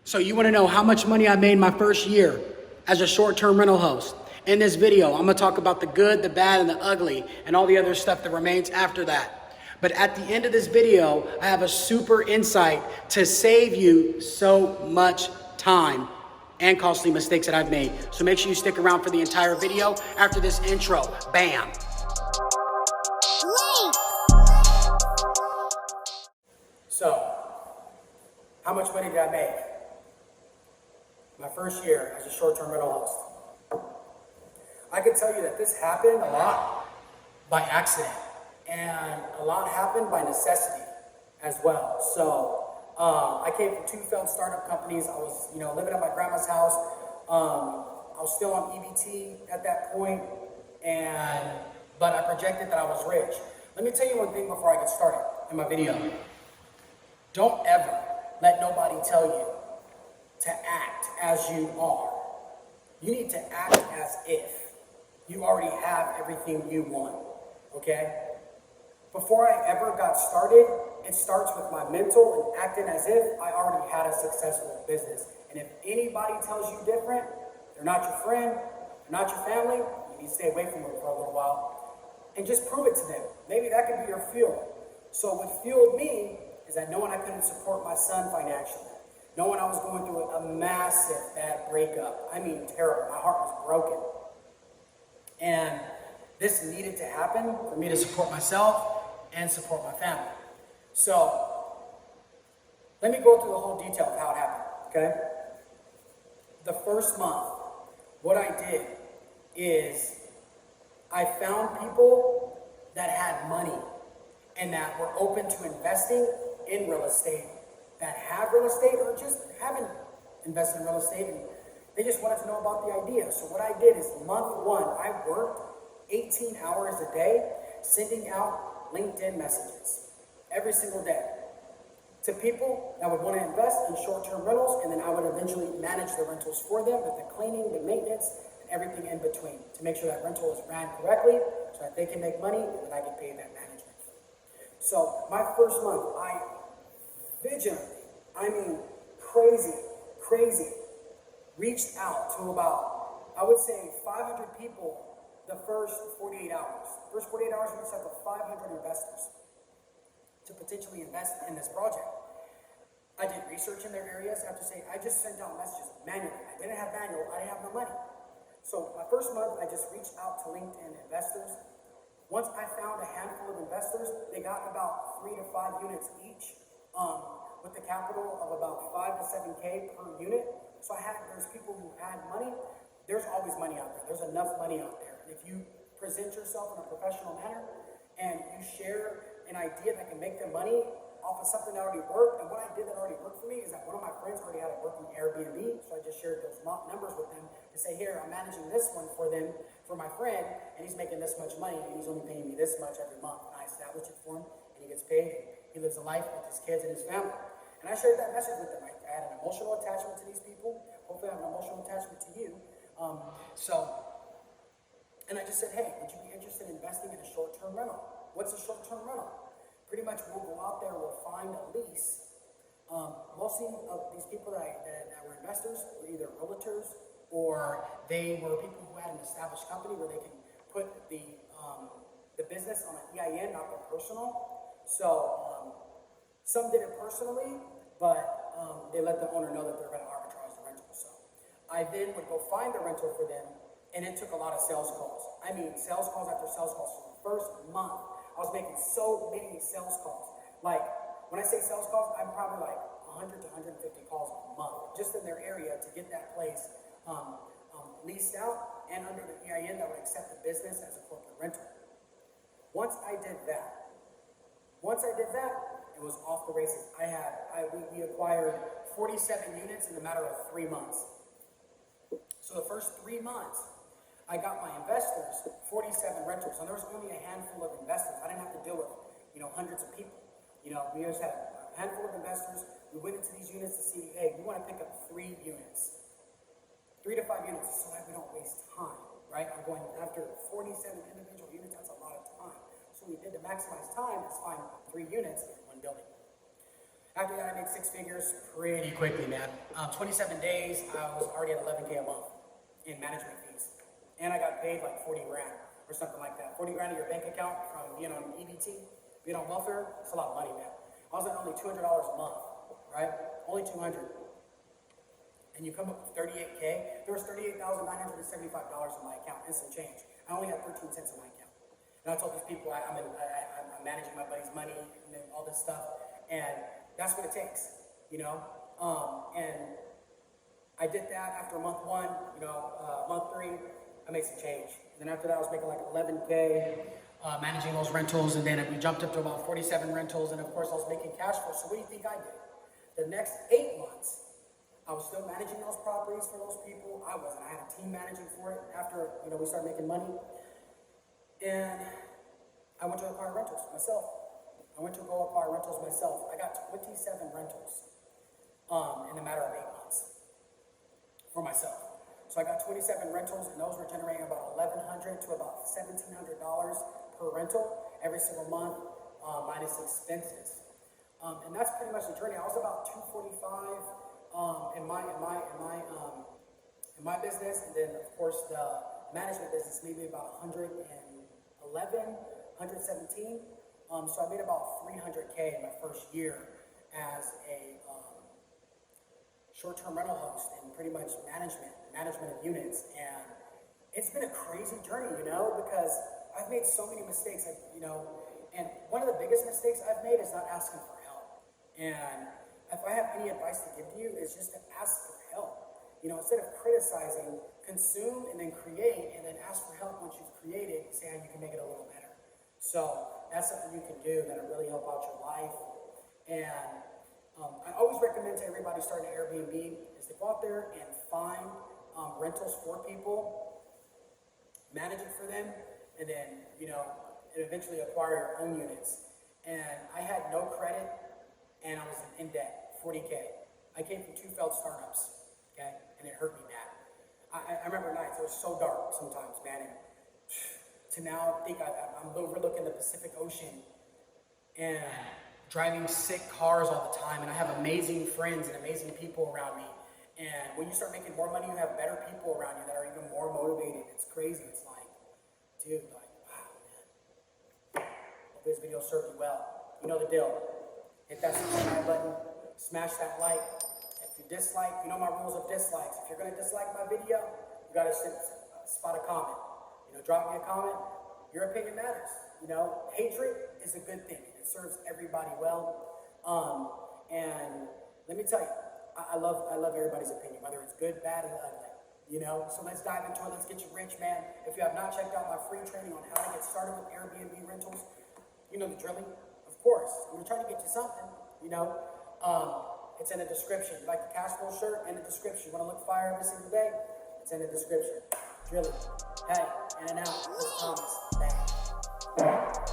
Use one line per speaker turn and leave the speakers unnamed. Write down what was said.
So you want to know how much money I made my first year as a short-term rental host? In this video, I'm going to talk about the good, the bad, and the ugly, and all the other stuff that remains after that. But at the end of this video, I have a super insight to save you so much time and costly mistakes that I've made. So make sure you stick around for the entire video after this intro. Bam! So, how much money did I make my first year as a short-term rental host? I can tell you that this happened a lot by accident, and a lot happened by necessity as well. So I came from two failed startup companies. I was, living at my grandma's house. I was still on EBT at that point, but I projected that I was rich. Let me tell you one thing before I get started in my video. Don't ever let nobody tell you to act as you are. You need to act as if you already have everything you want, okay? Before I ever got started, it starts with my mental and acting as if I already had a successful business. And if anybody tells you different, they're not your friend, they're not your family, you need to stay away from them for a little while and just prove it to them. Maybe that could be your fuel. So what fueled me is that knowing I couldn't support my son financially, knowing I was going through a massive bad breakup. I mean, terrible. My heart was broken. And this needed to happen for me to support myself and support my family. So, let me go through the whole detail of how it happened, okay? The first month, what I did is I found people that had money and that were open to investing in real estate, that have real estate or just haven't invested in real estate, and they just wanted to know about the idea. So what I did is month one, I worked 18 hours a day sending out LinkedIn messages every single day to people that would want to invest in short-term rentals, and then I would eventually manage the rentals for them with the cleaning, the maintenance, and everything in between to make sure that rental is ran correctly so that they can make money and that I get paid that management. So my first month, I vigilantly, crazy, reached out to about, I would say 500 people the first 48 hours. First 48 hours, we reached out to 500 investors to potentially invest in this project. I did research in their areas. I have to say, I just sent out messages manually. I didn't have manual, I didn't have no money. So my first month, I just reached out to LinkedIn investors. Once I found a handful of investors, they got about 3 to 5 units each, with the capital of about 5 to 7K per unit. So there's people who had money. There's always money out there. There's enough money out there. And if you present yourself in a professional manner and you share an idea that can make them money off of something that already worked, and what I did that already worked for me is that one of my friends already had a working Airbnb, so I just shared those numbers with them to say, here, I'm managing this one for them, for my friend, and he's making this much money, and he's only paying me this much every month. And I establish it for him, and he gets paid, and he lives a life with his kids and his family. And I shared that message with them. I had an emotional attachment to these people. Hopefully I have an emotional attachment to you. And I just said, hey, would you be interested in investing in a short-term rental? What's a short-term rental? Pretty much we'll go out there, we'll find a lease. Mostly of these people that were investors were either realtors or they were people who had an established company where they can put the business on an EIN, not their personal. So some did it personally, but they let the owner know that they're going to arbitrage the rental. So I then would go find the rental for them, and it took a lot of sales calls. I mean, sales calls after sales calls. So the first month, I was making so many sales calls. Like, when I say sales calls, I'm probably like 100 to 150 calls a month, just in their area to get that place leased out and under the EIN that would accept the business as a corporate rental. Once I did that, it was off the races. We acquired 47 units in a matter of 3 months. So the first 3 months, I got my investors 47 rentals, and there was only a handful of investors. I didn't have to deal with, hundreds of people. We just had a handful of investors. We went into these units to see, hey, we want to pick up 3 units, 3 to 5 units, so that we don't waste time, right? I'm going after 47 individual units. That's a lot of time. So we did to maximize time is find 3 units in one building. After that, I made six figures pretty quickly, man. 27 days, I was already at 11K a month in management fees. And I got paid like 40 grand or something like that. 40 grand in your bank account from being on EBT, being on welfare, it's a lot of money, man. I was at only $200 a month, right? Only 200. And you come up with 38K, there was $38,975 in my account, instant change. I only had 13 cents in my account. And I told these people I'm managing my buddy's money and all this stuff. And that's what it takes, you know? And I did that after month one, month three, I made some change. And then after that, I was making like 11K, managing those rentals. And then we jumped up to about 47 rentals. And of course, I was making cash flow. So what do you think I did? The next 8 months, I was still managing those properties for those people. I wasn't. I had a team managing for it after, we started making money. And I went to acquire rentals myself. I got 27 rentals in a matter of 8 months for myself. So I got 27 rentals, and those were generating about $1,100 to about $1,700 per rental every single month, minus expenses. And that's pretty much the journey. I was about 245 in my business, and then of course the management business maybe about 111, 117. So I made about 300K in my first year as a short-term rental host and pretty much management of units. And it's been a crazy journey, because I've made so many mistakes, and one of the biggest mistakes I've made is not asking for help. And if I have any advice to give to you, is just to ask for help. Instead of criticizing, consume and then create, and then ask for help once you've created, say how you can make it a little better. So that's something you can do that'll really help out your life. And I always recommend to everybody starting an Airbnb is to go out there and find rentals for people, manage it for them, and then, and eventually acquire your own units. And I had no credit, and I was in debt, 40K. I came from 2 failed startups, okay, and it hurt me bad. I remember nights, it was so dark sometimes, man, and to now think I'm overlooking the Pacific Ocean and driving sick cars all the time, and I have amazing friends and amazing people around me. And when you start making more money, you have better people around you that are even more motivated. It's crazy. It's like, dude, wow, man. Hope this video served you well. You know the deal. Hit that subscribe button, smash that like. If you dislike, you know my rules of dislikes. If you're gonna dislike my video, you gotta spot a comment. Drop me a comment. Your opinion matters. Hatred is a good thing. It serves everybody well. And let me tell you, I love everybody's opinion, whether it's good, bad, or ugly. So let's dive into it. Let's get you rich, man. If you have not checked out my free training on how to get started with Airbnb rentals, you know the drilling. Of course, I'm trying to get you something. It's in the description. You like the cash flow shirt? In the description. You want to look fire every single day? It's in the description. Drilling. Hey, in and out. This Thomas. Bang.